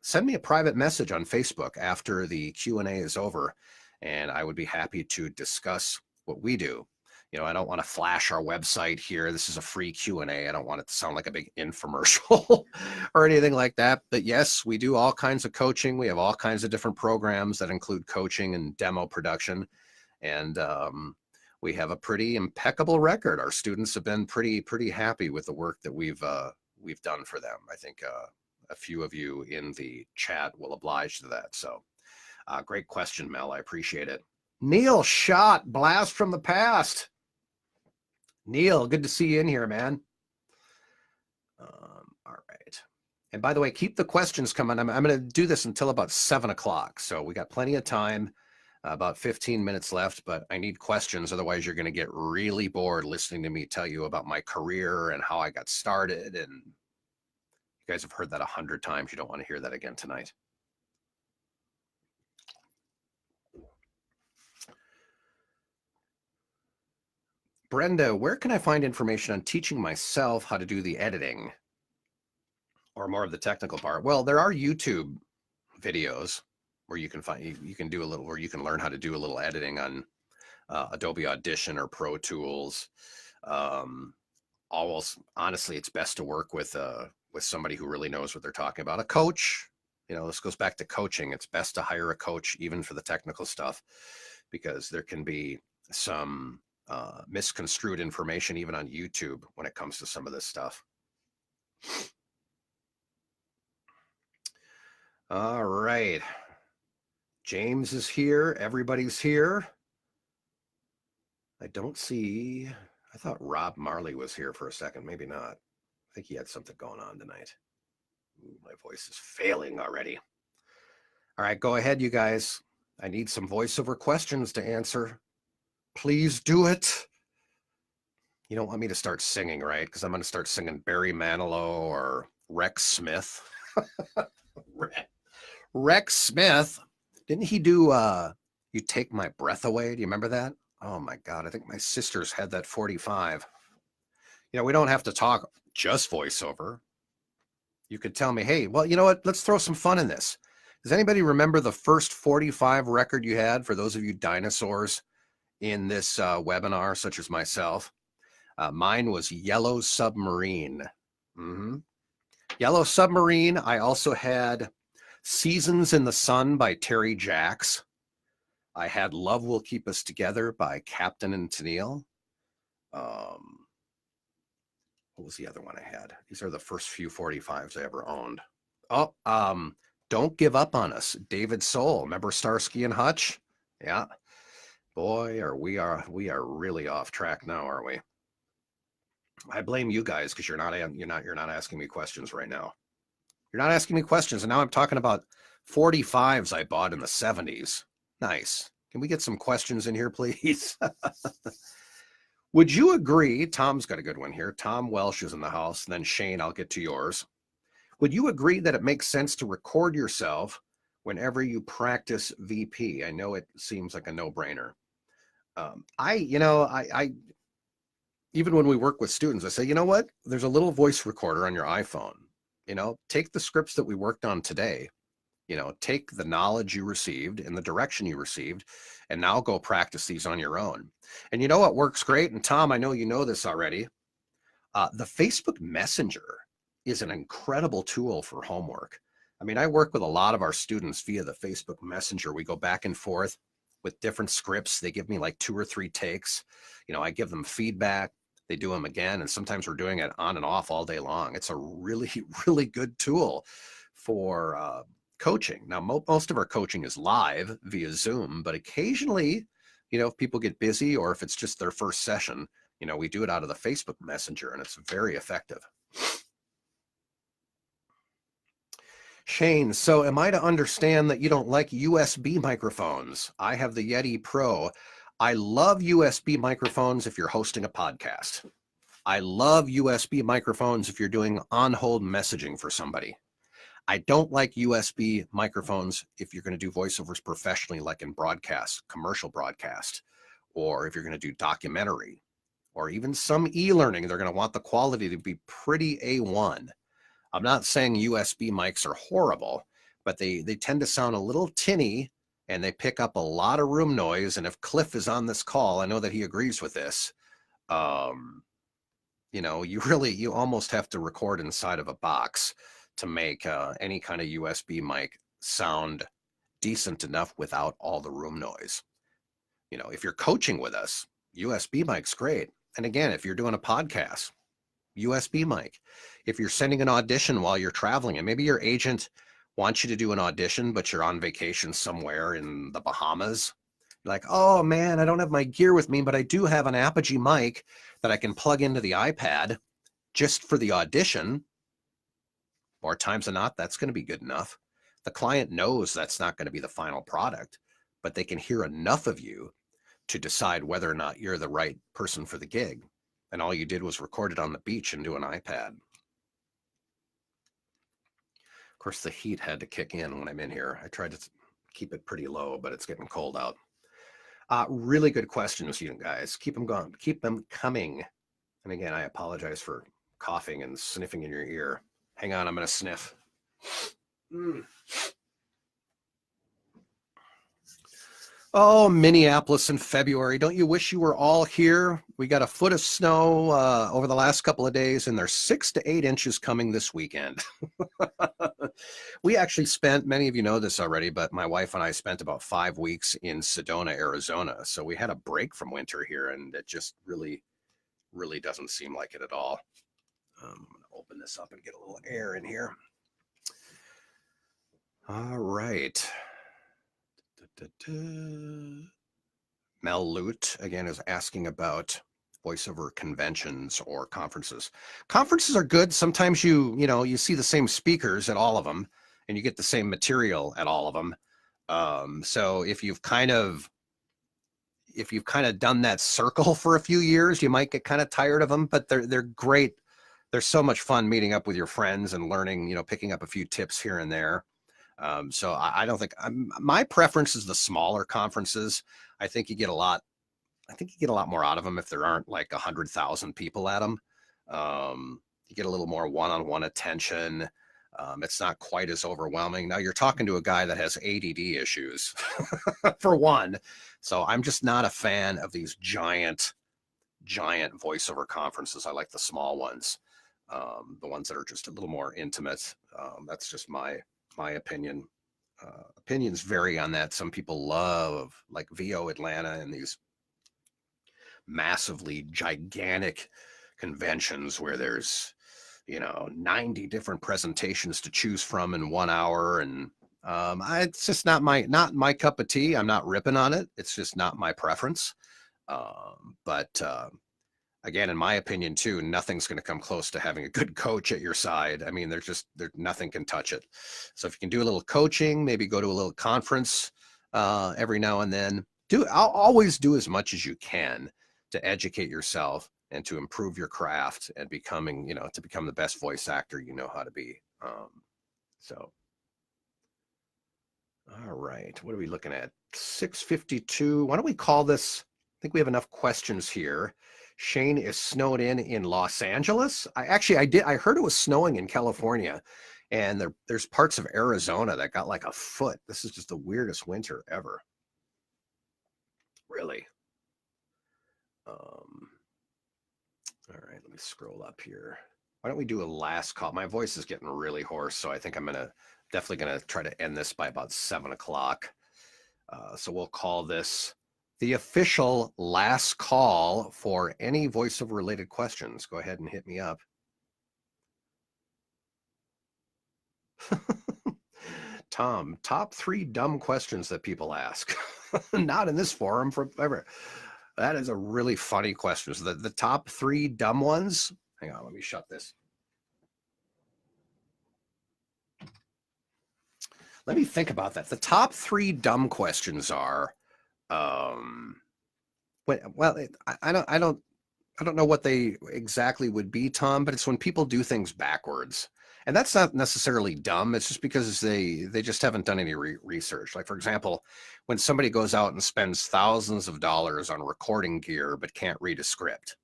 send me a private message on Facebook after the Q&A is over, and I would be happy to discuss what we do. I don't want to flash our website here. This is a free Q&A. I don't want it to sound like a big infomercial or anything like that. But yes, we do all kinds of coaching. We have all kinds of different programs that include coaching and demo production. And we have a pretty impeccable record. Our students have been pretty happy with the work that we've done for them. I think a few of you in the chat will oblige to that. So great question, Mel. I appreciate it. Neil Schott, blast from the past. Neil, good to see you in here, man. All right. And by the way, keep the questions coming. I'm going to do this until about 7 o'clock. So we got plenty of time, about 15 minutes left, but I need questions. Otherwise, you're going to get really bored listening to me tell you about my career and how I got started. And you guys have heard that 100 times. You don't want to hear that again tonight. Brenda, where can I find information on teaching myself how to do the editing or more of the technical part? Well, there are YouTube videos where you can do a little, where you can learn how to do a little editing on Adobe Audition or Pro Tools. Honestly, it's best to work with somebody who really knows what they're talking about. A coach, this goes back to coaching. It's best to hire a coach even for the technical stuff, because there can be some misconstrued information even on YouTube when it comes to some of this stuff. All right. James is here. Everybody's here. I don't see, I thought Rob Marley was here for a second. Maybe not. I think he had something going on tonight. Ooh, my voice is failing already. All right, go ahead, you guys. I need some voiceover questions to answer. Please do it. You don't want me to start singing, right? Because I'm going to start singing Barry Manilow or Rex Smith. Rex Smith, didn't he do You Take My Breath Away? Do you remember that? Oh my God, I think my sisters had that 45. We don't have to talk just voiceover. You could tell me, hey, well, you know what? Let's throw some fun in this. Does anybody remember the first 45 record you had, for those of you dinosaurs in this webinar, such as myself? Mine was Yellow Submarine. Yellow Submarine. I also had Seasons in the Sun by Terry Jacks. I had Love Will Keep Us Together by Captain and Tennille. What was the other one I had? These are the first few 45s I ever owned. Oh, Don't Give Up on Us, David Soul. Remember Starsky and Hutch? Yeah. Boy, we are really off track now, aren't we? I blame you guys, because you're not asking me questions right now. You're not asking me questions, and now I'm talking about 45s I bought in the 70s. Nice. Can we get some questions in here, please? Would you agree? Tom's got a good one here. Tom Welsh is in the house, and then Shane, I'll get to yours. Would you agree that it makes sense to record yourself whenever you practice VP? I know it seems like a no-brainer. I even when we work with students, I say, you know what? There's a little voice recorder on your iPhone. Take the scripts that we worked on today, take the knowledge you received and the direction you received, and now go practice these on your own. And you know what works great? And Tom, I know you know this already. The Facebook Messenger is an incredible tool for homework. I mean, I work with a lot of our students via the Facebook Messenger. We go back and forth with different scripts. They give me like 2 or 3 takes. I give them feedback. They do them again. And sometimes we're doing it on and off all day long. It's a really, really good tool for coaching. Now, most of our coaching is live via Zoom, but occasionally, if people get busy or if it's just their first session, we do it out of the Facebook Messenger, and it's very effective. Shane, so am I to understand that you don't like USB microphones? I have the Yeti Pro. I love USB microphones if you're hosting a podcast. I love USB microphones if you're doing on-hold messaging for somebody. I don't like USB microphones if you're going to do voiceovers professionally, like in broadcast, commercial broadcast, or if you're going to do documentary, or even some e-learning. They're going to want the quality to be pretty A1. I'm not saying USB mics are horrible, but they tend to sound a little tinny, and they pick up a lot of room noise. And if Cliff is on this call, I know that he agrees with this. You almost have to record inside of a box to make any kind of USB mic sound decent enough without all the room noise. If you're coaching with us, USB mic's great. And again, if you're doing a podcast, USB mic. If you're sending an audition while you're traveling, and maybe your agent wants you to do an audition, but you're on vacation somewhere in the Bahamas, you're like, oh man, I don't have my gear with me, but I do have an Apogee mic that I can plug into the iPad just for the audition. More times than not, that's going to be good enough. The client knows that's not going to be the final product, but they can hear enough of you to decide whether or not you're the right person for the gig. And all you did was record it on the beach and do an iPad. Of course, the heat had to kick in when I'm in here. I tried to keep it pretty low, but it's getting cold out. Really good questions, you guys. Keep them going. Keep them coming. And again, I apologize for coughing and sniffing in your ear. Hang on, I'm going to sniff. Oh, Minneapolis in February. Don't you wish you were all here? We got a foot of snow over the last couple of days, and there's 6 to 8 inches coming this weekend. We actually spent, many of you know this already, but my wife and I spent about 5 weeks in Sedona, Arizona. So we had a break from winter here, and it just really, really doesn't seem like it at all. I'm going to open this up and get a little air in here. All right. Mel Lute again is asking about voiceover conventions or conferences. Conferences are good. Sometimes you see the same speakers at all of them, and you get the same material at all of them. So if you've kind of done that circle for a few years, you might get kind of tired of them, but they're great. They're so much fun meeting up with your friends and learning, picking up a few tips here and there. So I don't think my preference is the smaller conferences. I think you get a lot more out of them if there aren't like 100,000 people at them. You get a little more one-on-one attention. It's not quite as overwhelming. Now you're talking to a guy that has ADD issues for one. So I'm just not a fan of these giant voiceover conferences. I like the small ones, the ones that are just a little more intimate. That's just my opinion. Opinions vary on that. Some people love like VO Atlanta and these massively gigantic conventions where there's 90 different presentations to choose from in 1 hour, and it's just not my cup of tea. I'm not ripping on it. It's just not my preference. But again, in my opinion too, nothing's going to come close to having a good coach at your side. I mean, nothing can touch it. So if you can do a little coaching, maybe go to a little conference every now and then. I'll always do as much as you can to educate yourself and to improve your craft and to become the best voice actor you know how to be. So, all right, what are we looking at? 6:52. Why don't we call this? I think we have enough questions here. Shane is snowed in Los Angeles. I heard it was snowing in California, And there's parts of Arizona that got like a foot. This is just the weirdest winter ever. Really. All right, let me scroll up here. Why don't we do a last call? My voice is getting really hoarse, so I think I'm definitely gonna try to end this by about 7 o'clock. So we'll call this the official last call for any voiceover related questions. Go ahead and hit me up. Tom, top 3 dumb questions that people ask. Not in this forum forever. That is a really funny question. So the top 3 dumb ones. Hang on, let me shut this. Let me think about that. The top 3 dumb questions are, I don't know what they exactly would be, Tom, but it's when people do things backwards. And that's not necessarily dumb. It's just because they just haven't done any research. Like, for example, when somebody goes out and spends thousands of dollars on recording gear but can't read a script.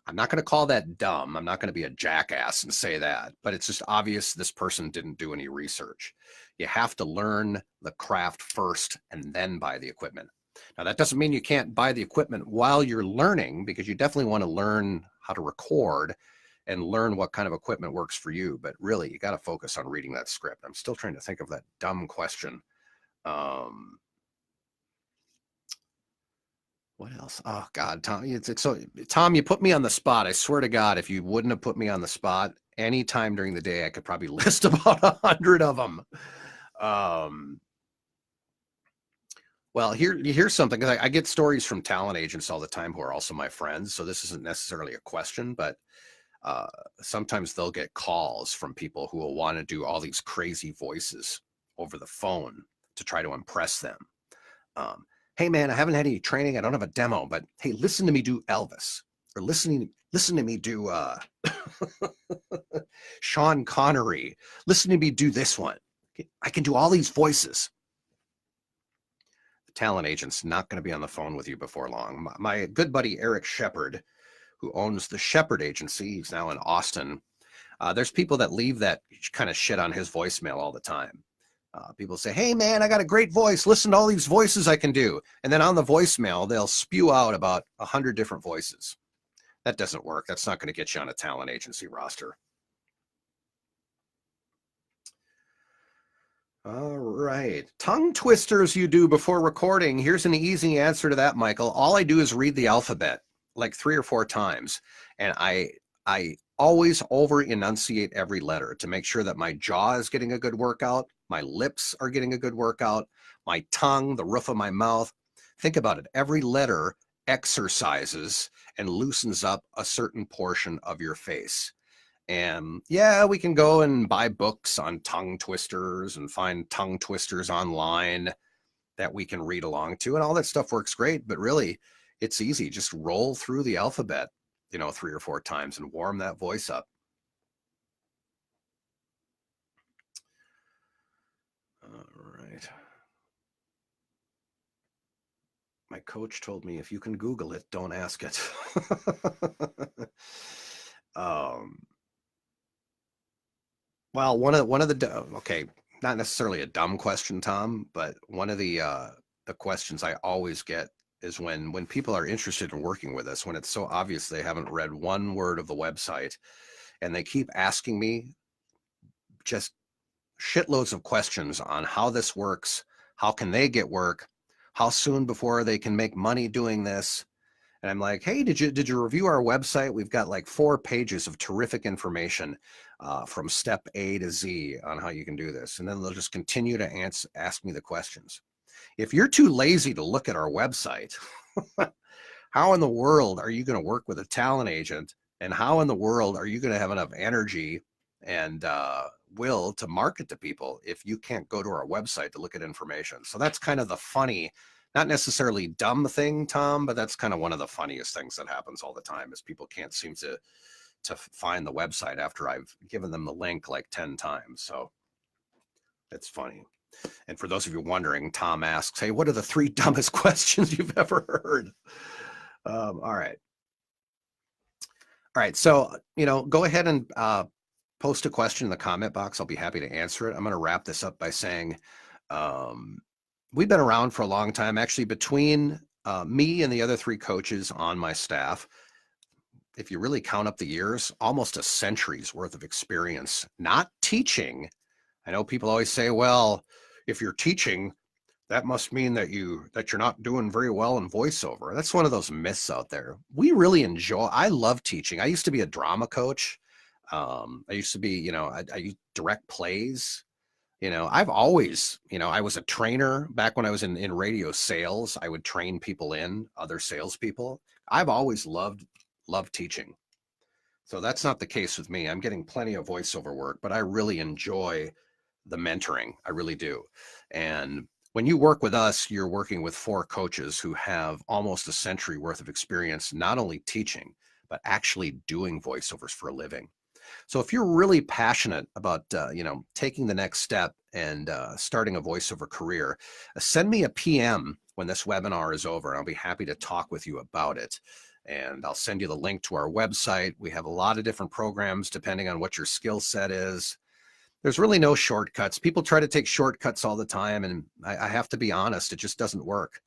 I'm not going to call that dumb. I'm not going to be a jackass and say that, but it's just obvious this person didn't do any research. You have to learn the craft first and then buy the equipment. Now, that doesn't mean you can't buy the equipment while you're learning, because you definitely want to learn how to record and learn what kind of equipment works for you. But really, you got to focus on reading that script. I'm still trying to think of that dumb question. What else? Oh God, Tom, Tom, you put me on the spot. I swear to God, if you wouldn't have put me on the spot anytime during the day, I could probably list about 100 of them. Well, here's something, because I get stories from talent agents all the time who are also my friends. So this isn't necessarily a question, but sometimes they'll get calls from people who will want to do all these crazy voices over the phone to try to impress them. Hey man, I haven't had any training. I don't have a demo, but hey, listen to me do Elvis, or listen to me do Sean Connery. Listen to me do this one. I can do all these voices. The talent agent's not going to be on the phone with you before long. My good buddy Eric Shepard, who owns the Shepard Agency, he's now in Austin. There's people that leave that kind of shit on his voicemail all the time. People say, hey man, I got a great voice. Listen to all these voices I can do. And then on the voicemail, they'll spew out about 100 different voices. That doesn't work. That's not going to get you on a talent agency roster. All right. Tongue twisters you do before recording. Here's an easy answer to that, Michael. All I do is read the alphabet like 3 or 4 times. And I always over enunciate every letter to make sure that my jaw is getting a good workout. My lips are getting a good workout. My tongue, the roof of my mouth. Think about it. Every letter exercises and loosens up a certain portion of your face. And yeah, we can go and buy books on tongue twisters and find tongue twisters online that we can read along to, and all that stuff works great. But really, it's easy. Just roll through the alphabet, 3 or 4 times and warm that voice up. All right. My coach told me if you can Google it, don't ask it. Well, one of the okay, not necessarily a dumb question, Tom, but one of the questions I always get is when people are interested in working with us, when it's so obvious they haven't read one word of the website, and they keep asking me just shitloads of questions on how this works, how can they get work, how soon before they can make money doing this. And I'm like, hey, did you review our website? We've got like 4 pages of terrific information from step A to Z on how you can do this. And then they'll just continue to ask me the questions. If you're too lazy to look at our website, how in the world are you going to work with a talent agent? And how in the world are you going to have enough energy and will to market to people if you can't go to our website to look at information? So that's kind of the funny, not necessarily dumb thing, Tom, but that's kind of one of the funniest things that happens all the time, is people can't seem to find the website after I've given them the link like 10 times. So it's funny. And for those of you wondering, Tom asks, hey, what are the 3 dumbest questions you've ever heard? All right. So, go ahead and post a question in the comment box. I'll be happy to answer it. I'm going to wrap this up by saying we've been around for a long time. Actually, between me and the other 3 coaches on my staff, if you really count up the years, almost a century's worth of experience, not teaching. I know people always say, well, if you're teaching, that must mean that you're not doing very well in voiceover. That's one of those myths out there. I love teaching. I used to be a drama coach. I used to be, I direct plays. I've always, I was a trainer back when I was in radio sales. I would train people other salespeople. I've always loved teaching. So that's not the case with me. I'm getting plenty of voiceover work, but I really enjoy the mentoring. I really do. And when you work with us, you're working with 4 coaches who have almost a century worth of experience, not only teaching, but actually doing voiceovers for a living. So if you're really passionate about, taking the next step and starting a voiceover career, send me a PM when this webinar is over. I'll be happy to talk with you about it. And I'll send you the link to our website. We have a lot of different programs depending on what your skill set is. There's really no shortcuts. People try to take shortcuts all the time, and I have to be honest, it just doesn't work.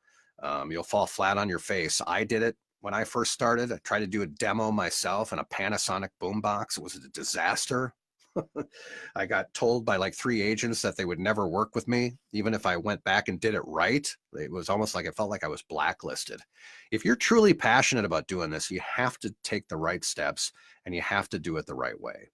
You'll fall flat on your face. I did it when I first started. I tried to do a demo myself in a Panasonic boombox. It was a disaster. I got told by like 3 agents that they would never work with me, even if I went back and did it right. It was almost like I felt like I was blacklisted. If you're truly passionate about doing this, you have to take the right steps and you have to do it the right way.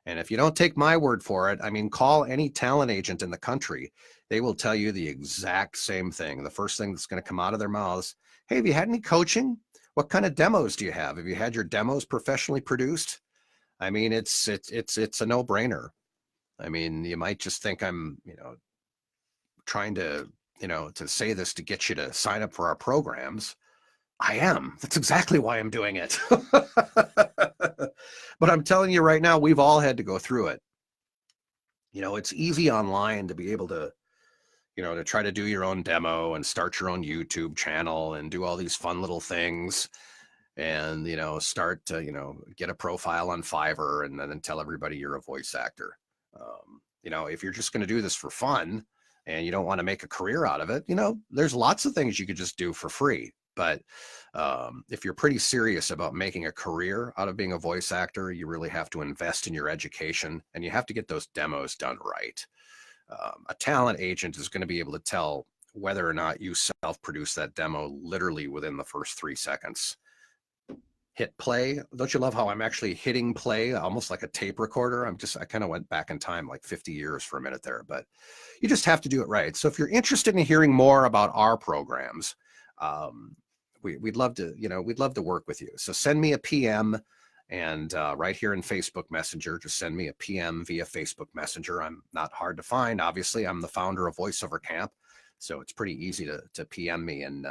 And if you don't take my word for it, call any talent agent in the country. They will tell you the exact same thing. The first thing that's going to come out of their mouths, hey, have you had any coaching? What kind of demos do you have? Have you had your demos professionally produced? It's a no-brainer. You might just think I'm, trying to, to say this to get you to sign up for our programs. I am. That's exactly why I'm doing it. But I'm telling you right now, we've all had to go through it. It's easy online to be able to, to try to do your own demo and start your own YouTube channel and do all these fun little things and, start to, get a profile on Fiverr and then tell everybody you're a voice actor. If you're just going to do this for fun and you don't want to make a career out of it, there's lots of things you could just do for free. But if you're pretty serious about making a career out of being a voice actor, you really have to invest in your education and you have to get those demos done right. A talent agent is going to be able to tell whether or not you self-produce that demo literally within the first 3 seconds. Hit play. Don't you love how I'm actually hitting play almost like a tape recorder? I kind of went back in time like 50 years for a minute there, but you just have to do it right. So if you're interested in hearing more about our programs, we'd love to work with you. So send me a PM and right here in Facebook Messenger, just send me a PM via Facebook Messenger. I'm not hard to find. Obviously, I'm the founder of Voiceover Camp, so it's pretty easy to PM me, and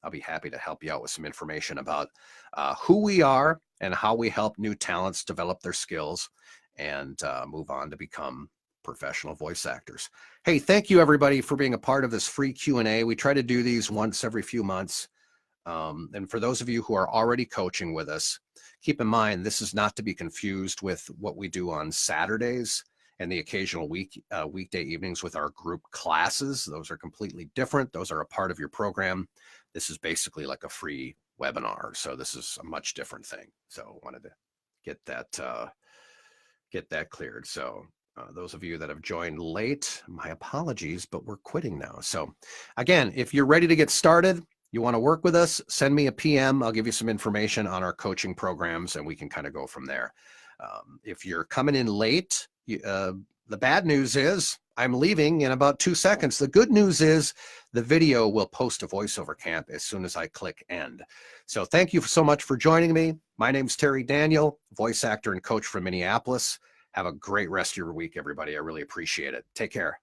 I'll be happy to help you out with some information about who we are and how we help new talents develop their skills and move on to become professional voice actors. Hey, thank you everybody for being a part of this free Q&A. We try to do these once every few months. And for those of you who are already coaching with us, keep in mind, this is not to be confused with what we do on Saturdays and the occasional weekday evenings with our group classes. Those are completely different. Those are a part of your program. This is basically like a free webinar. So this is a much different thing. So I wanted to get that cleared. So those of you that have joined late, my apologies, but we're quitting now. So again, if you're ready to get started, you want to work with us, send me a PM. I'll give you some information on our coaching programs and we can kind of go from there. If you're coming in late, the bad news is I'm leaving in about 2 seconds. The good news is the video will post to Voiceover Camp as soon as I click end. So thank you so much for joining me. My name's Terry Daniel, voice actor and coach from Minneapolis. Have a great rest of your week, everybody. I really appreciate it. Take care.